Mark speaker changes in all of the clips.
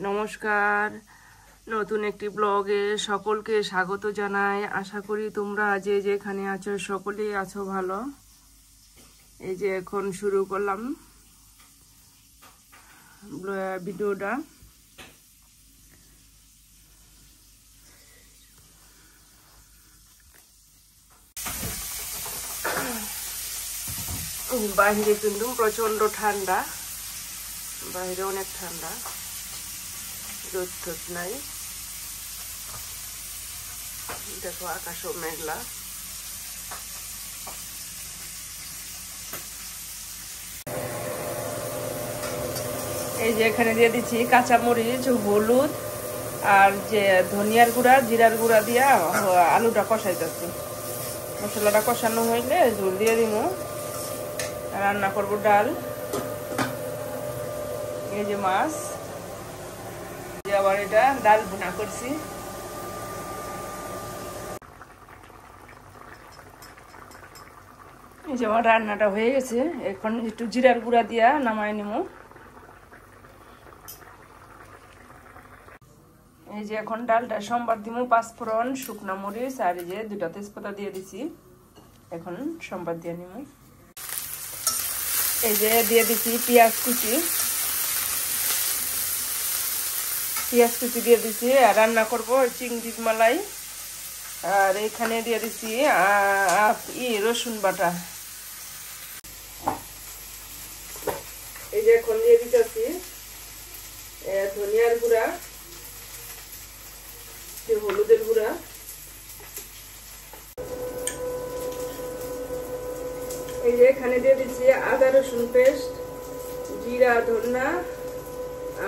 Speaker 1: নমস্কার, নতুন একটি ব্লগে সকলকে স্বাগত জানাই। আশা করি তোমরা যে যেখানে আছো সকলেই আছো ভালো। এই যে এখন শুরু করলাম ভিডিওটা। বাইরে কিন্তু প্রচন্ড ঠান্ডা, বাইরে অনেক ঠান্ডা, রোদ টোদ নাই। দেখো আকাশও মেঘলা। এই যে এখানে দিয়ে দিচ্ছি কাঁচামরিচ, হলুদ আর যে ধনিয়ার গুঁড়া, জিরার গুঁড়া দিয়া আলুটা কষাইতেছি। মশলাটা কষানো হইলে ঝোল দিয়ে দিব, রান্না করবো ডাল। এই যে মাছ, আবার এটা ডাল ভুনা করছি। এই যে আমার রান্নাটা হয়ে গেছে, এখন একটু জিরার গুঁড়া দিয়া নামাই নিব। এই যে এখন ডালটা সম্বার দিব, পাঁচফোড়ন, শুকনা মরিচ আর এই যে দুটা তেজপাতা দিয়ে দিছি। এখন সম্বার দিয়ে নিব। এই যে দিয়ে দিছি পেঁয়াজ কুচি, দিয়ে দিছি। আর রান্না করব চিংড়ির মালাই। আর এখানে দিয়ে দিছি রসুন বাটা। এই যে এখন দিয়ে দিতেছি ধনিয়ার গুঁড়া, হলুদের গুঁড়া, এই যে এখানে দিয়ে দিচ্ছি আদা রসুন পেস্ট, জিরা, ধনিয়া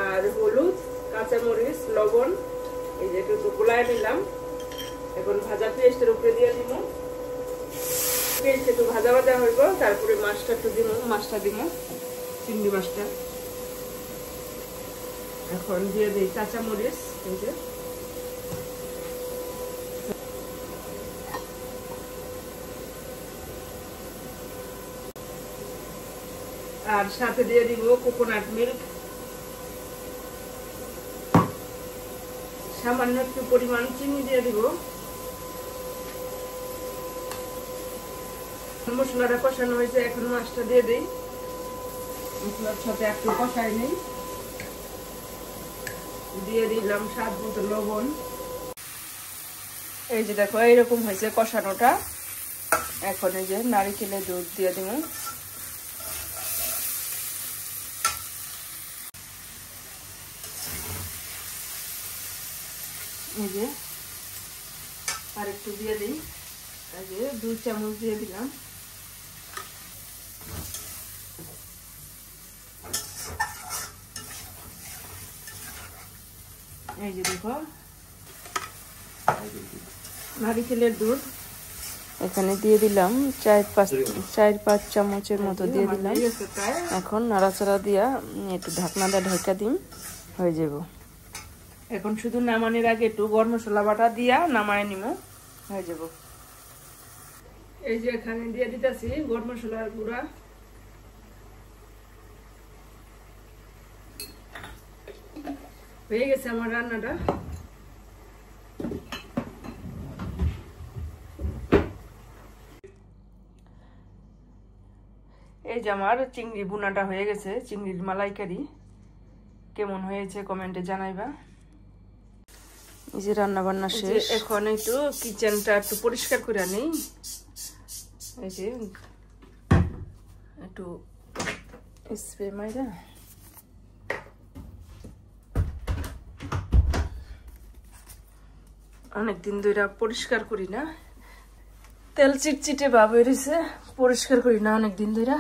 Speaker 1: আর হলুদ, কাঁচামরিচ, লবণ। এই যে একটু গোলায় নিলাম। এখন ভাজা পেস্টের উপরে দিয়ে দিব। পেস্ট একটু ভাজা ভাজা হইব, তারপরে মাছটা একটু দিব, চিংড়ি মাছটা। এখন দিয়ে দিই কাঁচামরিচ, এই যে আর সাথে দিয়ে দিব কোকোনাট মিল্ক, সামান্য একটু পরিমাণ চিনি দিয়ে দিব। মশলাটা কষানো হয়েছে, এখন মাছটা দিয়ে দিই। মশলার সাথে একটু কষাই নেই, দিয়ে দিলাম স্বাদ মতো লবণ। এই যে দেখো এইরকম হয়েছে কষানোটা। এখন এই যে নারিকেলের দুধ দিয়ে দিব। এই যে আর একটু দিয়ে দিই, এই যে 2 চামচ দিয়ে দিলাম। এই যে দেখো নারিকেলের দুধ এখানে দিয়ে দিলাম 4-5 চামচের মতো দিয়ে দিলাম। এখন নাড়াচাড়া দিয়া একটু ঢাকনাটা ঢাকা দিন, হয়ে যাব। এখন শুধু নামানোর আগে একটু গরম মশলা বাটা দিয়া নামায় নিব, হয়ে যাব। এই যে এখানে দিয়ে দিতেছি গরম মশলার গুঁড়া। হয়ে গেছে আমার রান্নাটা। এই যে আমার চিংড়ি ভুনাটা হয়ে গেছে, চিংড়ির মালাইকারি। কেমন হয়েছে কমেন্টে জানাইবা। এই যে রান্না বান্না শেষ, এখন একটু কিচেনটা একটু পরিষ্কার করে নিই। এই যে একটু স্প্রে মাইরা অনেকদিন ধরে পরিষ্কার করি না, তেল চিটচিটে ভাব হয়েছে, পরিষ্কার করি না অনেকদিন ধরে।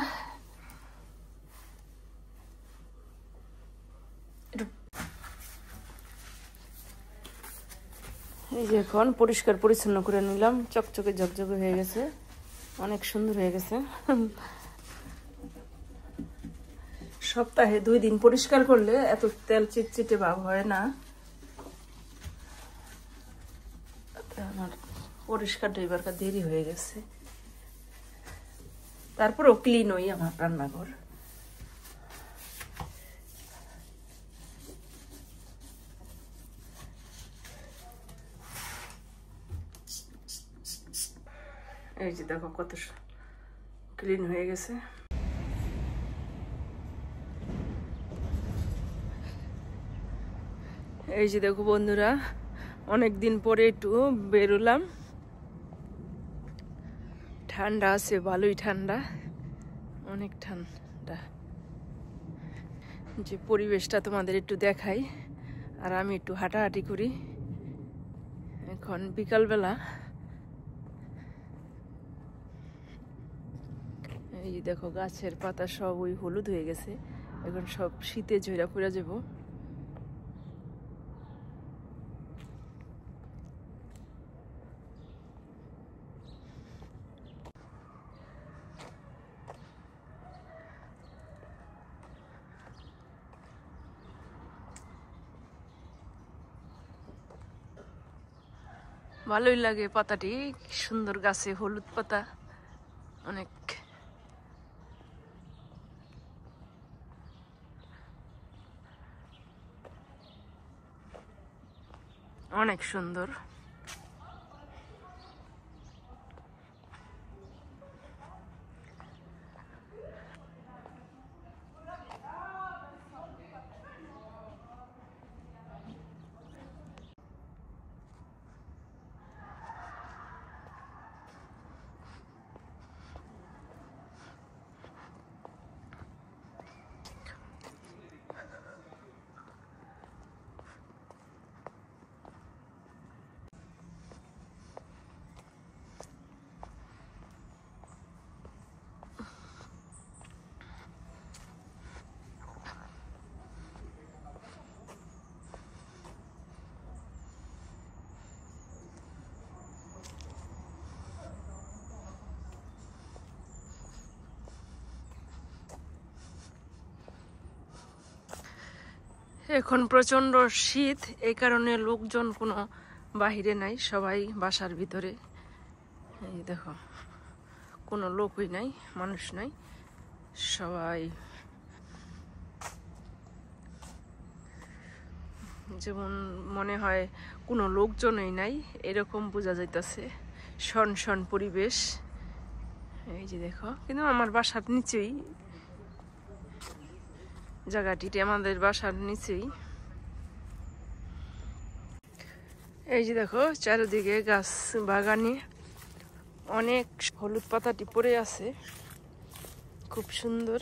Speaker 1: এই যে এখন পরিষ্কার পরিচ্ছন্ন করে নিলাম, চকচকে ঝকঝকে হয়ে গেছে, অনেক সুন্দর হয়ে গেছে। সপ্তাহে 2 দিন পরিষ্কার করলে এত তেল চিটচিটে ভাব হয় না। আমার পরিষ্কারটা এবার দেরি হয়ে গেছে, তারপরেও ক্লিন হই আমার রান্নাঘর। এই যে দেখো কত ক্লিন হয়ে গেছে। এই যে দেখো বন্ধুরা, অনেক দিন পরে একটু বেরোলাম। ঠান্ডা আছে, ভালোই ঠান্ডা, অনেক ঠান্ডা। যে পরিবেশটা তোমাদের একটু দেখাই, আর আমি একটু হাঁটাহাঁটি করি। এখন বিকালবেলা। এই যে দেখো গাছের পাতা সব ওই হলুদ হয়ে গেছে, এখন সব শীতে ঝইরা পড়া যাব। ভালোই লাগে পাতাটি, সুন্দর গাছে হলুদ পাতা অনেক। অনেক সুন্দর। এখন প্রচন্ড শীত, এই কারণে লোকজন কোনো বাহিরে নাই, সবাই বাসার ভিতরে। এই দেখো কোনো লোকই নাই, মানুষ নাই, সবাই যেমন মনে হয় কোনো লোকজনই নাই, এরকম বোঝা যাইতেছে। শন শন পরিবেশ। এই যে দেখো, কিন্তু আমার বাসার নিচেই জায়গাটি, আমাদের বাসার নিচেই। এই যে দেখো চারিদিকে গাছ বাগানে অনেক হলুদ পাতাটি পড়ে আছে, খুব সুন্দর।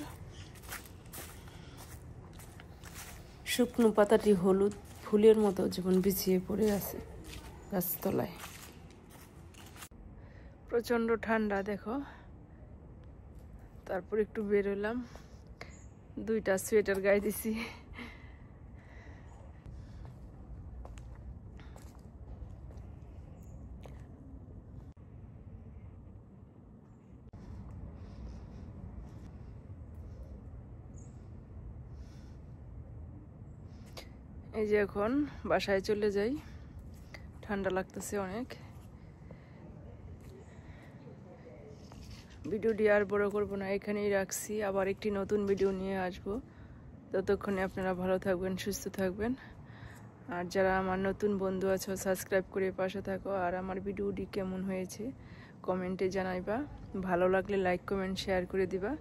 Speaker 1: শুকনো পাতাটি হলুদ ফুলের মতো যেমন বিছিয়ে পড়ে আছে গাছতলায়। প্রচন্ড ঠান্ডা দেখো, তারপর একটু বেরোলাম, দুইটা সোয়েটার গায়ে দিছি। এই যে এখন বাসায় চলে যাই, ঠান্ডা লাগতেছে অনেক। ভিডিওটি আর বড় করবো না, এখানেই রাখছি। আবার একটি নতুন ভিডিও নিয়ে আসবো। ততক্ষণে আপনারা ভালো থাকবেন, সুস্থ থাকবেন। আর যারা আমার নতুন বন্ধু আছো, সাবস্ক্রাইব করে পাশে থাকো। আর আমার ভিডিওটি কেমন হয়েছে কমেন্টে জানাইবা। ভালো লাগলে লাইক কমেন্ট শেয়ার করে দিবা।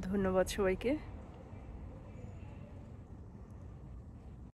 Speaker 1: ধন্যবাদ সবাইকে।